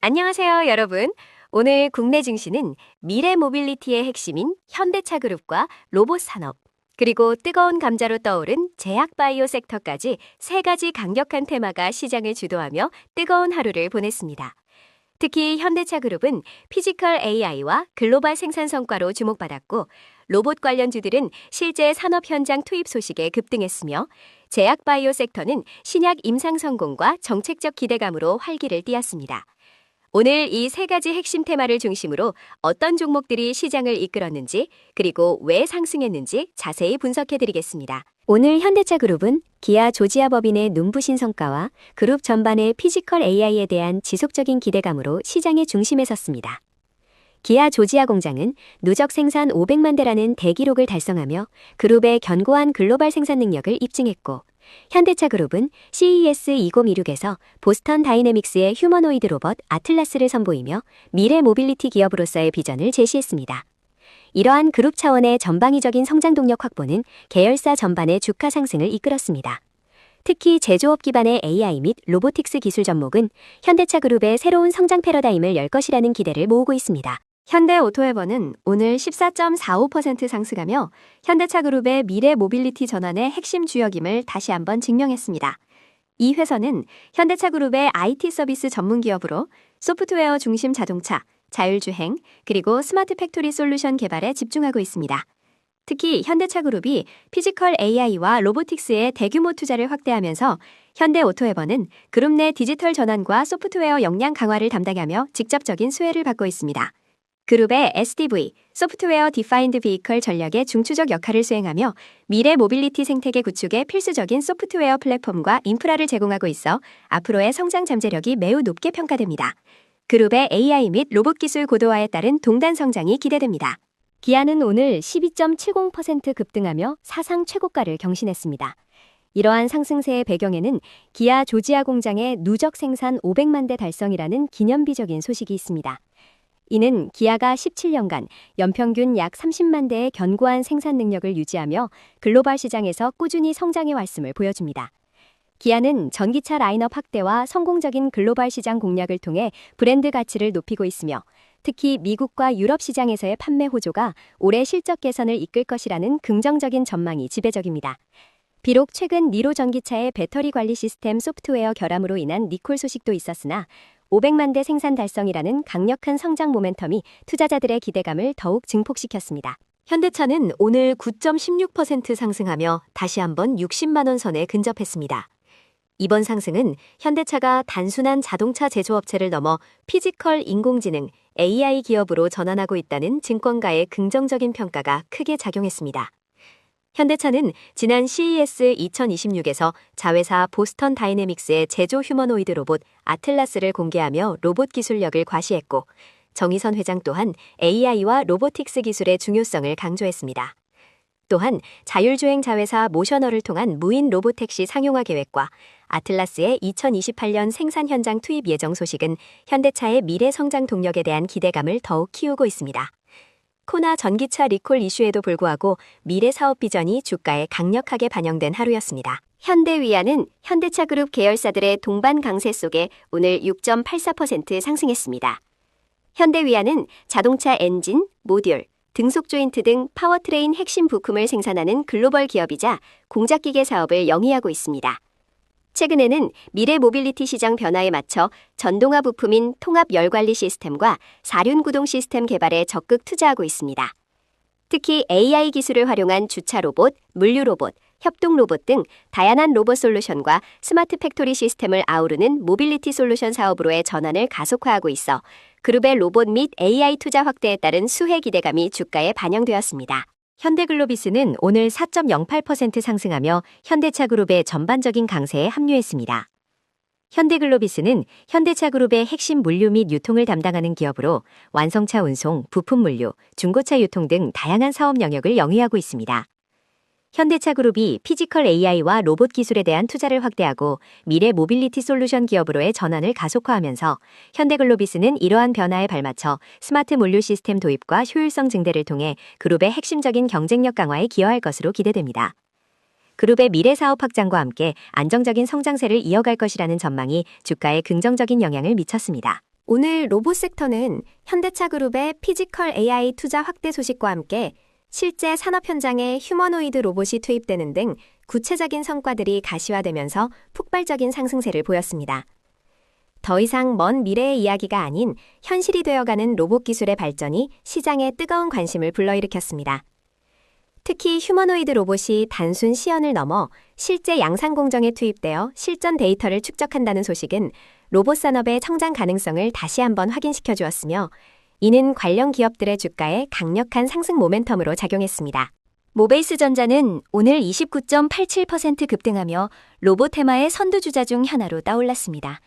안녕하세요, 여러분. 오늘 국내 증시는 미래 모빌리티의 핵심인 현대차 그룹과 로봇 산업, 그리고 뜨거운 감자로 떠오른 제약 바이오 섹터까지 세 가지 강력한 테마가 시장을 주도하며 뜨거운 하루를 보냈습니다. 특히 현대차 그룹은 피지컬 AI와 글로벌 생산 성과로 주목받았고, 로봇 관련주들은 실제 산업 현장 투입 소식에 급등했으며, 제약 바이오 섹터는 신약 임상 성공과 정책적 기대감으로 활기를 띠었습니다. 오늘 이 세 가지 핵심 테마를 중심으로 어떤 종목들이 시장을 이끌었는지, 그리고 왜 상승했는지 자세히 분석해드리겠습니다. 오늘 현대차그룹은 기아 조지아 법인의 눈부신 성과와 그룹 전반의 피지컬 AI에 대한 지속적인 기대감으로 시장의 중심에 섰습니다. 기아 조지아 공장은 누적 생산 500만 대라는 대기록을 달성하며 그룹의 견고한 글로벌 생산 능력을 입증했고, 현대차 그룹은 CES 2026에서 보스턴 다이내믹스의 휴머노이드 로봇 아틀라스를 선보이며 미래 모빌리티 기업으로서의 비전을 제시했습니다. 이러한 그룹 차원의 전방위적인 성장 동력 확보는 계열사 전반의 주가 상승을 이끌었습니다. 특히 제조업 기반의 AI 및 로보틱스 기술 접목은 현대차 그룹의 새로운 성장 패러다임을 열 것이라는 기대를 모으고 있습니다. 현대오토에버는 오늘 14.45% 상승하며 현대차 그룹의 미래 모빌리티 전환의 핵심 주역임을 다시 한번 증명했습니다. 이 회사는 현대차 그룹의 IT 서비스 전문 기업으로 소프트웨어 중심 자동차, 자율주행, 그리고 스마트 팩토리 솔루션 개발에 집중하고 있습니다. 특히 현대차 그룹이 피지컬 AI와 로보틱스에 대규모 투자를 확대하면서 현대오토에버는 그룹 내 디지털 전환과 소프트웨어 역량 강화를 담당하며 직접적인 수혜를 받고 있습니다. 그룹의 SDV, 소프트웨어 디파인드 비이컬 전략의 중추적 역할을 수행하며 미래 모빌리티 생태계 구축에 필수적인 소프트웨어 플랫폼과 인프라를 제공하고 있어 앞으로의 성장 잠재력이 매우 높게 평가됩니다. 그룹의 AI 및 로봇 기술 고도화에 따른 동단 성장이 기대됩니다. 기아는 오늘 12.70% 급등하며 사상 최고가를 경신했습니다. 이러한 상승세의 배경에는 기아 조지아 공장의 누적 생산 500만 대 달성이라는 기념비적인 소식이 있습니다. 이는 기아가 17년간 연평균 약 30만 대의 견고한 생산 능력을 유지하며 글로벌 시장에서 꾸준히 성장해 왔음을 보여줍니다. 기아는 전기차 라인업 확대와 성공적인 글로벌 시장 공략을 통해 브랜드 가치를 높이고 있으며, 특히 미국과 유럽 시장에서의 판매 호조가 올해 실적 개선을 이끌 것이라는 긍정적인 전망이 지배적입니다. 비록 최근 니로 전기차의 배터리 관리 시스템 소프트웨어 결함으로 인한 리콜 소식도 있었으나 500만 대 생산 달성이라는 강력한 성장 모멘텀이 투자자들의 기대감을 더욱 증폭시켰습니다. 현대차는 오늘 9.16% 상승하며 다시 한번 60만 원 선에 근접했습니다. 이번 상승은 현대차가 단순한 자동차 제조업체를 넘어 피지컬 인공지능 AI 기업으로 전환하고 있다는 증권가의 긍정적인 평가가 크게 작용했습니다. 현대차는 지난 CES 2026에서 자회사 보스턴 다이내믹스의 제조 휴머노이드 로봇 아틀라스를 공개하며 로봇 기술력을 과시했고, 정의선 회장 또한 AI와 로보틱스 기술의 중요성을 강조했습니다. 또한 자율주행 자회사 모셔너를 통한 무인 로보택시 상용화 계획과 아틀라스의 2028년 생산 현장 투입 예정 소식은 현대차의 미래 성장 동력에 대한 기대감을 더욱 키우고 있습니다. 코나 전기차 리콜 이슈에도 불구하고 미래 사업 비전이 주가에 강력하게 반영된 하루였습니다. 현대위아는 현대차 그룹 계열사들의 동반 강세 속에 오늘 6.84% 상승했습니다. 현대위아는 자동차 엔진, 모듈, 등속 조인트 등 파워트레인 핵심 부품을 생산하는 글로벌 기업이자 공작기계 사업을 영위하고 있습니다. 최근에는 미래 모빌리티 시장 변화에 맞춰 전동화 부품인 통합 열관리 시스템과 사륜 구동 시스템 개발에 적극 투자하고 있습니다. 특히 AI 기술을 활용한 주차 로봇, 물류 로봇, 협동 로봇 등 다양한 로봇 솔루션과 스마트 팩토리 시스템을 아우르는 모빌리티 솔루션 사업으로의 전환을 가속화하고 있어 그룹의 로봇 및 AI 투자 확대에 따른 수혜 기대감이 주가에 반영되었습니다. 현대글로비스는 오늘 4.08% 상승하며 현대차 그룹의 전반적인 강세에 합류했습니다. 현대글로비스는 현대차 그룹의 핵심 물류 및 유통을 담당하는 기업으로 완성차 운송, 부품 물류, 중고차 유통 등 다양한 사업 영역을 영위하고 있습니다. 현대차 그룹이 피지컬 AI와 로봇 기술에 대한 투자를 확대하고 미래 모빌리티 솔루션 기업으로의 전환을 가속화하면서 현대글로비스는 이러한 변화에 발맞춰 스마트 물류 시스템 도입과 효율성 증대를 통해 그룹의 핵심적인 경쟁력 강화에 기여할 것으로 기대됩니다. 그룹의 미래 사업 확장과 함께 안정적인 성장세를 이어갈 것이라는 전망이 주가에 긍정적인 영향을 미쳤습니다. 오늘 로봇 섹터는 현대차 그룹의 피지컬 AI 투자 확대 소식과 함께 실제 산업 현장에 휴머노이드 로봇이 투입되는 등 구체적인 성과들이 가시화되면서 폭발적인 상승세를 보였습니다. 더 이상 먼 미래의 이야기가 아닌 현실이 되어가는 로봇 기술의 발전이 시장에 뜨거운 관심을 불러일으켰습니다. 특히 휴머노이드 로봇이 단순 시연을 넘어 실제 양산 공정에 투입되어 실전 데이터를 축적한다는 소식은 로봇 산업의 성장 가능성을 다시 한번 확인시켜 주었으며, 이는 관련 기업들의 주가에 강력한 상승 모멘텀으로 작용했습니다. 모베이스전자는 오늘 29.87% 급등하며 로봇 테마의 선두주자 중 하나로 떠올랐습니다.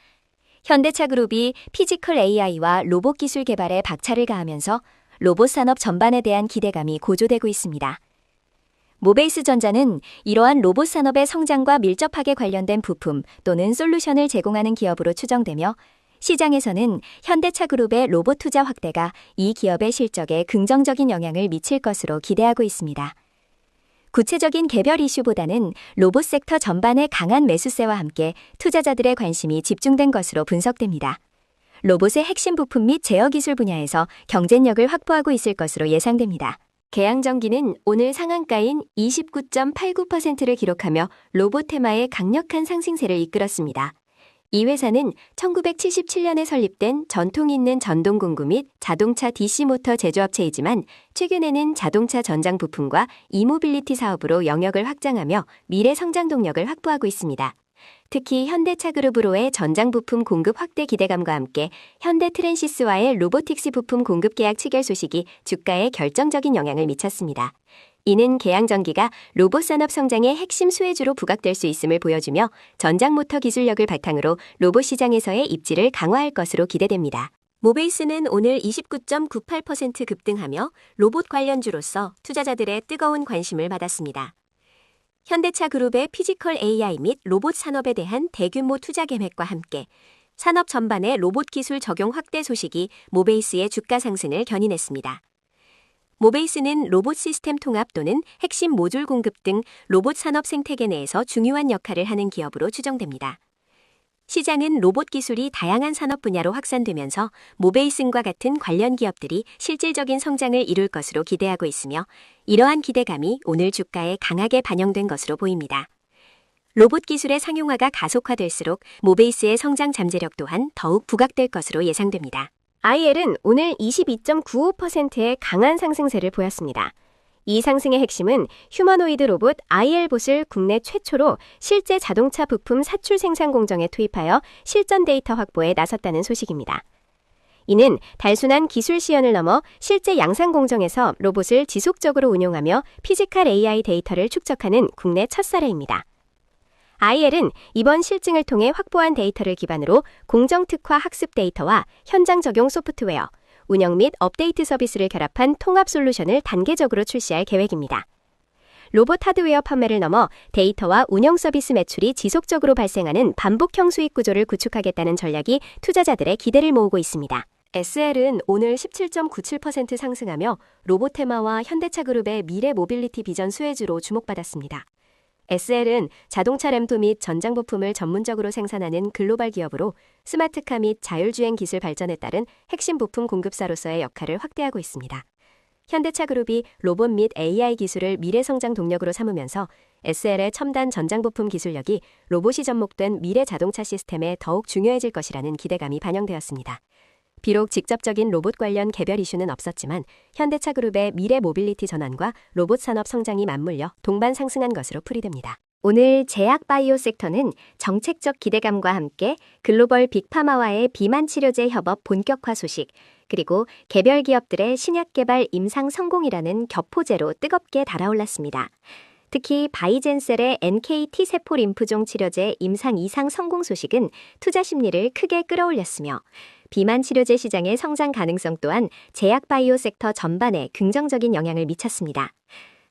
현대차 그룹이 피지컬 AI와 로봇 기술 개발에 박차를 가하면서 로봇 산업 전반에 대한 기대감이 고조되고 있습니다. 모베이스전자는 이러한 로봇 산업의 성장과 밀접하게 관련된 부품 또는 솔루션을 제공하는 기업으로 추정되며, 시장에서는 현대차 그룹의 로봇 투자 확대가 이 기업의 실적에 긍정적인 영향을 미칠 것으로 기대하고 있습니다. 구체적인 개별 이슈보다는 로봇 섹터 전반의 강한 매수세와 함께 투자자들의 관심이 집중된 것으로 분석됩니다. 로봇의 핵심 부품 및 제어 기술 분야에서 경쟁력을 확보하고 있을 것으로 예상됩니다. 계양전기는 오늘 상한가인 29.89%를 기록하며 로봇 테마의 강력한 상승세를 이끌었습니다. 이 회사는 1977년에 설립된 전통 있는 전동 공구 및 자동차 DC 모터 제조업체이지만, 최근에는 자동차 전장 부품과 이모빌리티 사업으로 영역을 확장하며 미래 성장 동력을 확보하고 있습니다. 특히 현대차 그룹으로의 전장 부품 공급 확대 기대감과 함께 현대 트랜시스와의 로보틱스 부품 공급 계약 체결 소식이 주가에 결정적인 영향을 미쳤습니다. 이는 계양전기가 로봇 산업 성장의 핵심 수혜주로 부각될 수 있음을 보여주며, 전장 모터 기술력을 바탕으로 로봇 시장에서의 입지를 강화할 것으로 기대됩니다. 모베이스는 오늘 29.98% 급등하며 로봇 관련주로서 투자자들의 뜨거운 관심을 받았습니다. 현대차 그룹의 피지컬 AI 및 로봇 산업에 대한 대규모 투자 계획과 함께 산업 전반의 로봇 기술 적용 확대 소식이 모베이스의 주가 상승을 견인했습니다. 모베이스는 로봇 시스템 통합 또는 핵심 모듈 공급 등 로봇 산업 생태계 내에서 중요한 역할을 하는 기업으로 추정됩니다. 시장은 로봇 기술이 다양한 산업 분야로 확산되면서 모베이슨과 같은 관련 기업들이 실질적인 성장을 이룰 것으로 기대하고 있으며, 이러한 기대감이 오늘 주가에 강하게 반영된 것으로 보입니다. 로봇 기술의 상용화가 가속화될수록 모베이스의 성장 잠재력 또한 더욱 부각될 것으로 예상됩니다. IL은 오늘 22.95%의 강한 상승세를 보였습니다. 이 상승의 핵심은 휴머노이드 로봇 IL봇을 국내 최초로 실제 자동차 부품 사출 생산 공정에 투입하여 실전 데이터 확보에 나섰다는 소식입니다. 이는 단순한 기술 시연을 넘어 실제 양산 공정에서 로봇을 지속적으로 운용하며 피지컬 AI 데이터를 축적하는 국내 첫 사례입니다. IL은 이번 실증을 통해 확보한 데이터를 기반으로 공정 특화 학습 데이터와 현장 적용 소프트웨어, 운영 및 업데이트 서비스를 결합한 통합 솔루션을 단계적으로 출시할 계획입니다. 로봇 하드웨어 판매를 넘어 데이터와 운영 서비스 매출이 지속적으로 발생하는 반복형 수익 구조를 구축하겠다는 전략이 투자자들의 기대를 모으고 있습니다. SL은 오늘 17.97% 상승하며 로봇 테마와 현대차 그룹의 미래 모빌리티 비전 수혜주로 주목받았습니다. SL은 자동차 램도 및 전장 부품을 전문적으로 생산하는 글로벌 기업으로 스마트카 및 자율주행 기술 발전에 따른 핵심 부품 공급사로서의 역할을 확대하고 있습니다. 현대차 그룹이 로봇 및 AI 기술을 미래 성장 동력으로 삼으면서 SL의 첨단 전장 부품 기술력이 로봇이 접목된 미래 자동차 시스템에 더욱 중요해질 것이라는 기대감이 반영되었습니다. 비록 직접적인 로봇 관련 개별 이슈는 없었지만 현대차 그룹의 미래 모빌리티 전환과 로봇 산업 성장이 맞물려 동반 상승한 것으로 풀이됩니다. 오늘 제약 바이오 섹터는 정책적 기대감과 함께 글로벌 빅파마와의 비만 치료제 협업 본격화 소식, 그리고 개별 기업들의 신약 개발 임상 성공이라는 격포제로 뜨겁게 달아올랐습니다. 특히 바이젠셀의 NK T세포 림프종 치료제 임상 이상 성공 소식은 투자 심리를 크게 끌어올렸으며, 비만 치료제 시장의 성장 가능성 또한 제약 바이오 섹터 전반에 긍정적인 영향을 미쳤습니다.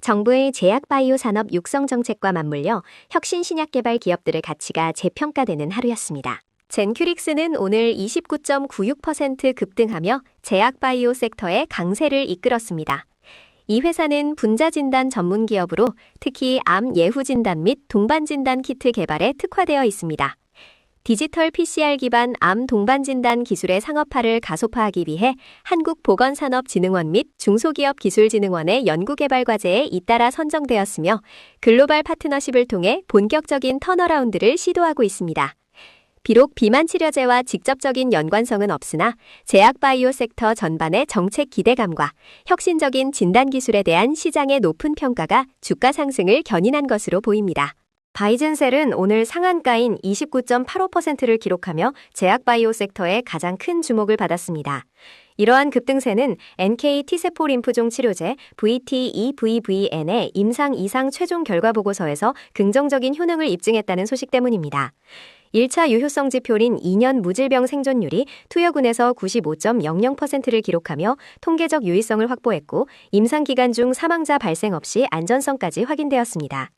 정부의 제약 바이오 산업 육성 정책과 맞물려 혁신 신약 개발 기업들의 가치가 재평가되는 하루였습니다. 젠큐릭스는 오늘 29.96% 급등하며 제약 바이오 섹터의 강세를 이끌었습니다. 이 회사는 분자 진단 전문 기업으로 특히 암 예후 진단 및 동반 진단 키트 개발에 특화되어 있습니다. 디지털 PCR 기반 암 동반 진단 기술의 상업화를 가속화하기 위해 한국보건산업진흥원 및 중소기업기술진흥원의 연구개발 과제에 잇따라 선정되었으며 글로벌 파트너십을 통해 본격적인 턴어라운드를 시도하고 있습니다. 비록 비만 치료제와 직접적인 연관성은 없으나 제약바이오 섹터 전반의 정책 기대감과 혁신적인 진단기술에 대한 시장의 높은 평가가 주가 상승을 견인한 것으로 보입니다. 바이젠셀은 오늘 상한가인 29.85%를 기록하며 제약바이오 섹터의 가장 큰 주목을 받았습니다. 이러한 급등세는 NK T세포 림프종 치료제 VT-EVVN의 임상 이상 최종 결과 보고서에서 긍정적인 효능을 입증했다는 소식 때문입니다. 1차 유효성 지표인 2년 무질병 생존율이 투여군에서 95.00%를 기록하며 통계적 유의성을 확보했고 임상 기간 중 사망자 발생 없이 안전성까지 확인되었습니다.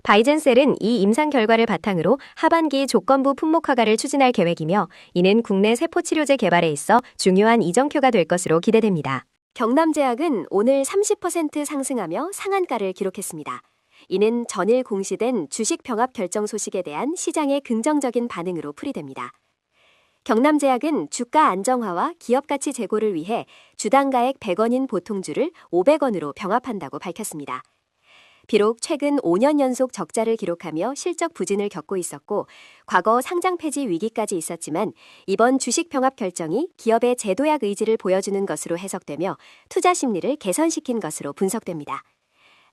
바이젠셀은 이 임상 결과를 바탕으로 하반기 조건부 품목허가를 추진할 계획이며 이는 국내 세포치료제 개발에 있어 중요한 이정표가 될 것으로 기대됩니다. 경남제약은 오늘 30% 상승하며 상한가를 기록했습니다. 이는 전일 공시된 주식 병합 결정 소식에 대한 시장의 긍정적인 반응으로 풀이됩니다. 경남제약은 주가 안정화와 기업가치 제고를 위해 주당가액 100원인 보통주를 500원으로 병합한다고 밝혔습니다. 비록 최근 5년 연속 적자를 기록하며 실적 부진을 겪고 있었고 과거 상장 폐지 위기까지 있었지만 이번 주식 병합 결정이 기업의 제도약 의지를 보여주는 것으로 해석되며 투자 심리를 개선시킨 것으로 분석됩니다.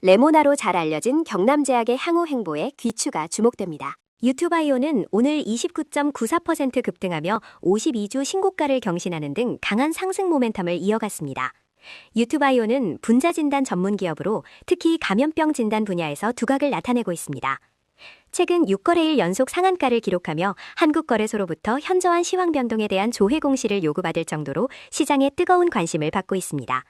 레모나로 잘 알려진 경남제약의 향후 행보에 귀추가 주목됩니다. 유투바이오는 오늘 29.94% 급등하며 52주 신고가를 경신하는 등 강한 상승 모멘텀을 이어갔습니다. 유투바이오는 분자진단 전문 기업으로 특히 감염병 진단 분야에서 두각을 나타내고 있습니다. 최근 6거래일 연속 상한가를 기록하며 한국거래소로부터 현저한 시황 변동에 대한 조회 공시를 요구받을 정도로 시장의 뜨거운 관심을 받고 있습니다.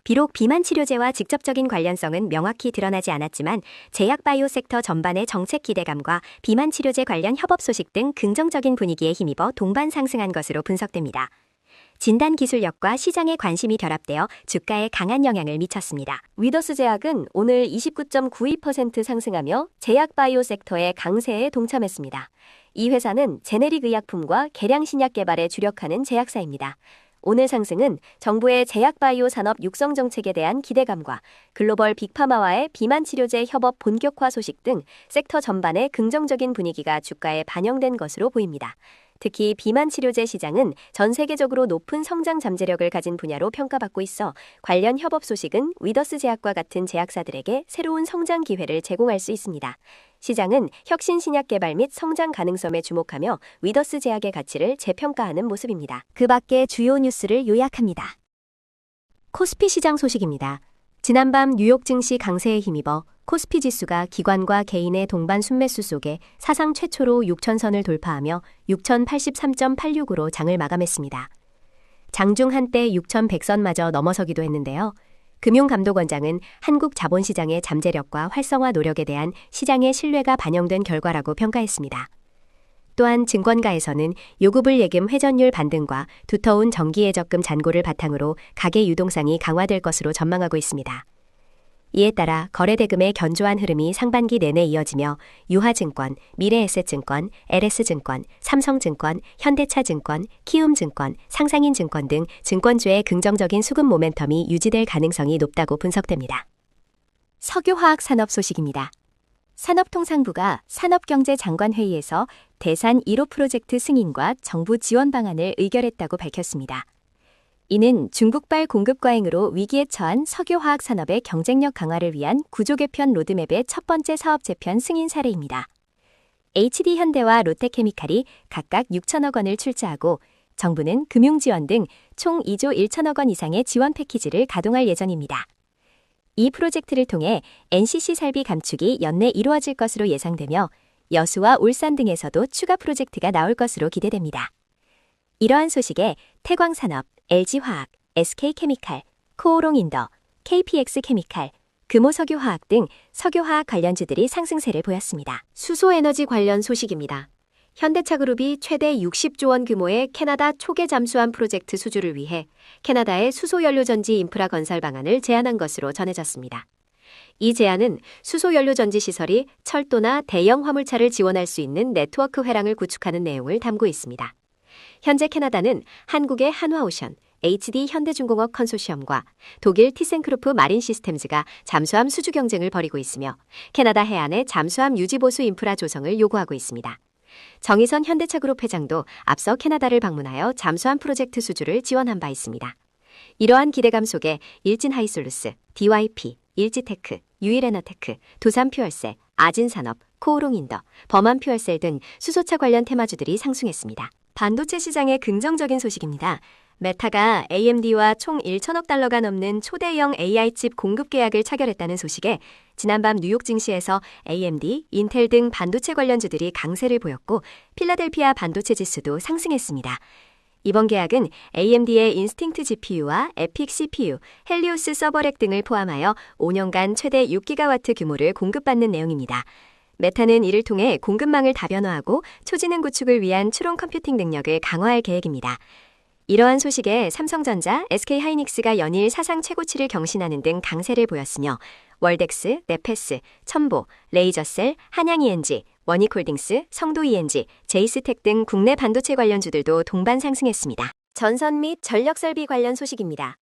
비록 비만 치료제와 직접적인 관련성은 명확히 드러나지 않았지만 제약바이오 섹터 전반의 정책 기대감과 비만 치료제 관련 협업 소식 등 긍정적인 분위기에 힘입어 동반 상승한 것으로 분석됩니다. 진단 기술력과 시장의 관심이 결합되어 주가에 강한 영향을 미쳤습니다. 위더스 제약은 오늘 29.92% 상승하며 제약바이오 섹터의 강세에 동참했습니다. 이 회사는 제네릭 의약품과 개량 신약 개발에 주력하는 제약사입니다. 오늘 상승은 정부의 제약바이오 산업 육성 정책에 대한 기대감과 글로벌 빅파마와의 비만 치료제 협업 본격화 소식 등 섹터 전반의 긍정적인 분위기가 주가에 반영된 것으로 보입니다. 특히 비만 치료제 시장은 전 세계적으로 높은 성장 잠재력을 가진 분야로 평가받고 있어 관련 협업 소식은 위더스 제약과 같은 제약사들에게 새로운 성장 기회를 제공할 수 있습니다. 시장은 혁신 신약 개발 및 성장 가능성에 주목하며 위더스 제약의 가치를 재평가하는 모습입니다. 그 밖의 주요 뉴스를 요약합니다. 코스피 시장 소식입니다. 지난밤 뉴욕 증시 강세에 힘입어 코스피 지수가 기관과 개인의 동반 순매수 속에 사상 최초로 6,000선을 돌파하며 6,083.86으로 장을 마감했습니다. 장중 한때 6,100선마저 넘어서기도 했는데요. 금융감독원장은 한국 자본시장의 잠재력과 활성화 노력에 대한 시장의 신뢰가 반영된 결과라고 평가했습니다. 또한 증권가에서는 요구불 예금 회전율 반등과 두터운 정기예적금 잔고를 바탕으로 가계 유동성이 강화될 것으로 전망하고 있습니다. 이에 따라 거래대금의 견조한 흐름이 상반기 내내 이어지며 유화증권, 미래에셋증권, LS증권, 삼성증권, 현대차증권, 키움증권, 상상인증권 등 증권주의 긍정적인 수급 모멘텀이 유지될 가능성이 높다고 분석됩니다. 석유화학 산업 소식입니다. 산업통상부가 산업경제장관회의에서 대산 1호 프로젝트 승인과 정부 지원 방안을 의결했다고 밝혔습니다. 이는 중국발 공급 과잉으로 위기에 처한 석유화학 산업의 경쟁력 강화를 위한 구조 개편 로드맵의 첫 번째 사업 재편 승인 사례입니다. HD현대와 롯데케미칼이 각각 6천억 원을 출자하고 정부는 금융지원 등 총 2조 1천억 원 이상의 지원 패키지를 가동할 예정입니다. 이 프로젝트를 통해 NCC 설비 감축이 연내 이루어질 것으로 예상되며 여수와 울산 등에서도 추가 프로젝트가 나올 것으로 기대됩니다. 이러한 소식에 태광산업, LG화학, SK케미칼, 코오롱인더, KPX케미칼, 금호석유화학 등 석유화학 관련주들이 상승세를 보였습니다. 수소에너지 관련 소식입니다. 현대차그룹이 최대 60조 원 규모의 캐나다 초계 잠수함 프로젝트 수주를 위해 캐나다의 수소연료전지 인프라 건설 방안을 제안한 것으로 전해졌습니다. 이 제안은 수소연료 전지 시설이 철도나 대형 화물차를 지원할 수 있는 네트워크 회랑을 구축하는 내용을 담고 있습니다. 현재 캐나다는 한국의 한화오션, HD 현대중공업 컨소시엄과 독일 티센크루프 마린 시스템즈가 잠수함 수주 경쟁을 벌이고 있으며 캐나다 해안의 잠수함 유지보수 인프라 조성을 요구하고 있습니다. 정의선 현대차그룹 회장도 앞서 캐나다를 방문하여 잠수함 프로젝트 수주를 지원한 바 있습니다. 이러한 기대감 속에 일진하이솔루스, DYP, 일지테크, 유일에너테크, 두산퓨얼셀, 아진산업, 코오롱인더, 범한퓨얼셀 등 수소차 관련 테마주들이 상승했습니다. 반도체 시장의 긍정적인 소식입니다. 메타가 AMD와 총 1천억 달러가 넘는 초대형 AI 칩 공급 계약을 체결했다는 소식에 지난밤 뉴욕 증시에서 AMD, 인텔 등 반도체 관련주들이 강세를 보였고 필라델피아 반도체 지수도 상승했습니다. 이번 계약은 AMD의 인스팅트 GPU와 에픽 CPU, 헬리오스 서버렉 등을 포함하여 5년간 최대 6기가와트 규모를 공급받는 내용입니다. 메타는 이를 통해 공급망을 다변화하고 초지능 구축을 위한 추론 컴퓨팅 능력을 강화할 계획입니다. 이러한 소식에 삼성전자, SK하이닉스가 연일 사상 최고치를 경신하는 등 강세를 보였으며 월덱스, 네페스, 첨보, 레이저셀, 한양ENG, 원익홀딩스, 성도ENG, 제이스텍 등 국내 반도체 관련주들도 동반 상승했습니다. 전선 및 전력설비 관련 소식입니다.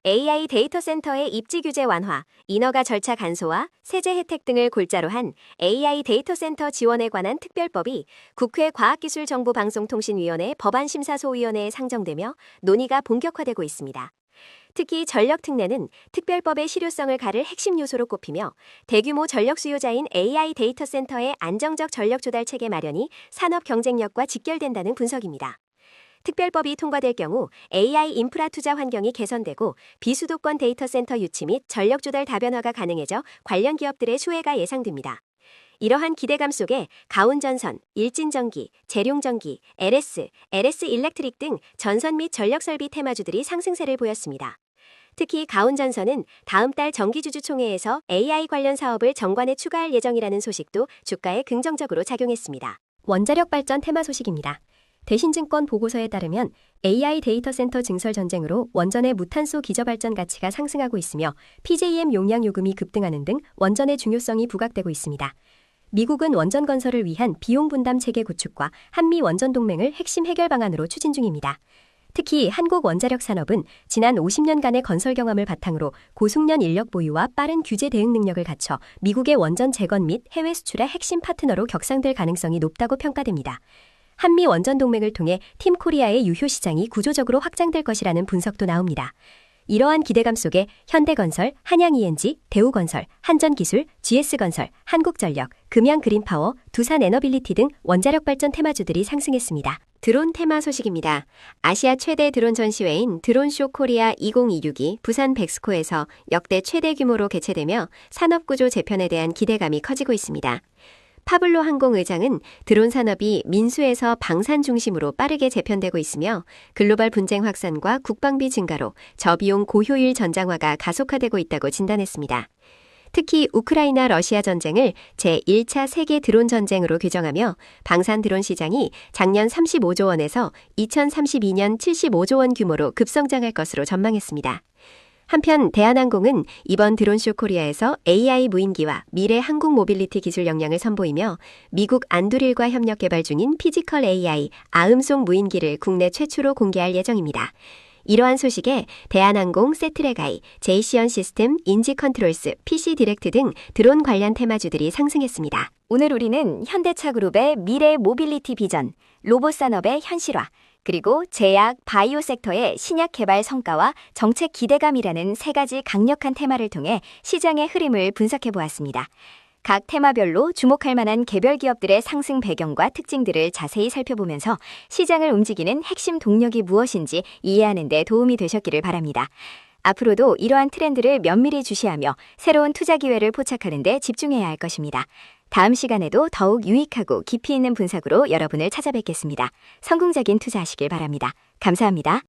AI 데이터 센터의 입지 규제 완화, 인허가 절차 간소화, 세제 혜택 등을 골자로 한 AI 데이터 센터 지원에 관한 특별법이 국회 과학기술정보방송통신위원회 법안심사소위원회에 상정되며 논의가 본격화되고 있습니다. 특히 전력특례는 특별법의 실효성을 가를 핵심 요소로 꼽히며 대규모 전력 수요자인 AI 데이터 센터의 안정적 전력 조달 체계 마련이 산업 경쟁력과 직결된다는 분석입니다. 특별법이 통과될 경우 AI 인프라 투자 환경이 개선되고 비수도권 데이터 센터 유치 및 전력 조달 다변화가 가능해져 관련 기업들의 수혜가 예상됩니다. 이러한 기대감 속에 가온전선, 일진전기, 재룡전기, LS 일렉트릭 등 전선 및 전력 설비 테마주들이 상승세를 보였습니다. 특히 가온전선은 다음 달 정기주주총회에서 AI 관련 사업을 정관에 추가할 예정이라는 소식도 주가에 긍정적으로 작용했습니다. 원자력 발전 테마 소식입니다. 대신증권 보고서에 따르면 AI 데이터 센터 증설 전쟁으로 원전의 무탄소 기저발전 가치가 상승하고 있으며 PJM 용량 요금이 급등하는 등 원전의 중요성이 부각되고 있습니다. 미국은 원전 건설을 위한 비용 분담 체계 구축과 한미 원전 동맹을 핵심 해결 방안으로 추진 중입니다. 특히 한국 원자력 산업은 지난 50년간의 건설 경험을 바탕으로 고숙련 인력 보유와 빠른 규제 대응 능력을 갖춰 미국의 원전 재건 및 해외 수출의 핵심 파트너로 격상될 가능성이 높다고 평가됩니다. 한미 원전 동맹을 통해 팀 코리아의 유효 시장이 구조적으로 확장될 것이라는 분석도 나옵니다. 이러한 기대감 속에 현대건설, 한양ENG, 대우건설, 한전기술, GS건설, 한국전력, 금양그린파워, 두산에너빌리티 등 원자력 발전 테마주들이 상승했습니다. 드론 테마 소식입니다. 아시아 최대 드론 전시회인 드론쇼 코리아 2026이 부산 백스코에서 역대 최대 규모로 개최되며 산업구조 재편에 대한 기대감이 커지고 있습니다. 파블로 항공 의장은 드론 산업이 민수에서 방산 중심으로 빠르게 재편되고 있으며 글로벌 분쟁 확산과 국방비 증가로 저비용 고효율 전장화가 가속화되고 있다고 진단했습니다. 특히 우크라이나 러시아 전쟁을 제1차 세계 드론 전쟁으로 규정하며 방산 드론 시장이 작년 35조 원에서 2032년 75조 원 규모로 급성장할 것으로 전망했습니다. 한편 대한항공은 이번 드론쇼 코리아에서 AI 무인기와 미래 항공 모빌리티 기술 역량을 선보이며 미국 안두릴과 협력 개발 중인 피지컬 AI 아음송 무인기를 국내 최초로 공개할 예정입니다. 이러한 소식에 대한항공, 세트레가이, 제이시언 시스템, 인지컨트롤스, PC디렉트 등 드론 관련 테마주들이 상승했습니다. 오늘 우리는 현대차그룹의 미래 모빌리티 비전, 로봇 산업의 현실화, 그리고 제약, 바이오 섹터의 신약 개발 성과와 정책 기대감이라는 세 가지 강력한 테마를 통해 시장의 흐름을 분석해 보았습니다. 각 테마별로 주목할 만한 개별 기업들의 상승 배경과 특징들을 자세히 살펴보면서 시장을 움직이는 핵심 동력이 무엇인지 이해하는 데 도움이 되셨기를 바랍니다. 앞으로도 이러한 트렌드를 면밀히 주시하며 새로운 투자 기회를 포착하는 데 집중해야 할 것입니다. 다음 시간에도 더욱 유익하고 깊이 있는 분석으로 여러분을 찾아뵙겠습니다. 성공적인 투자하시길 바랍니다. 감사합니다.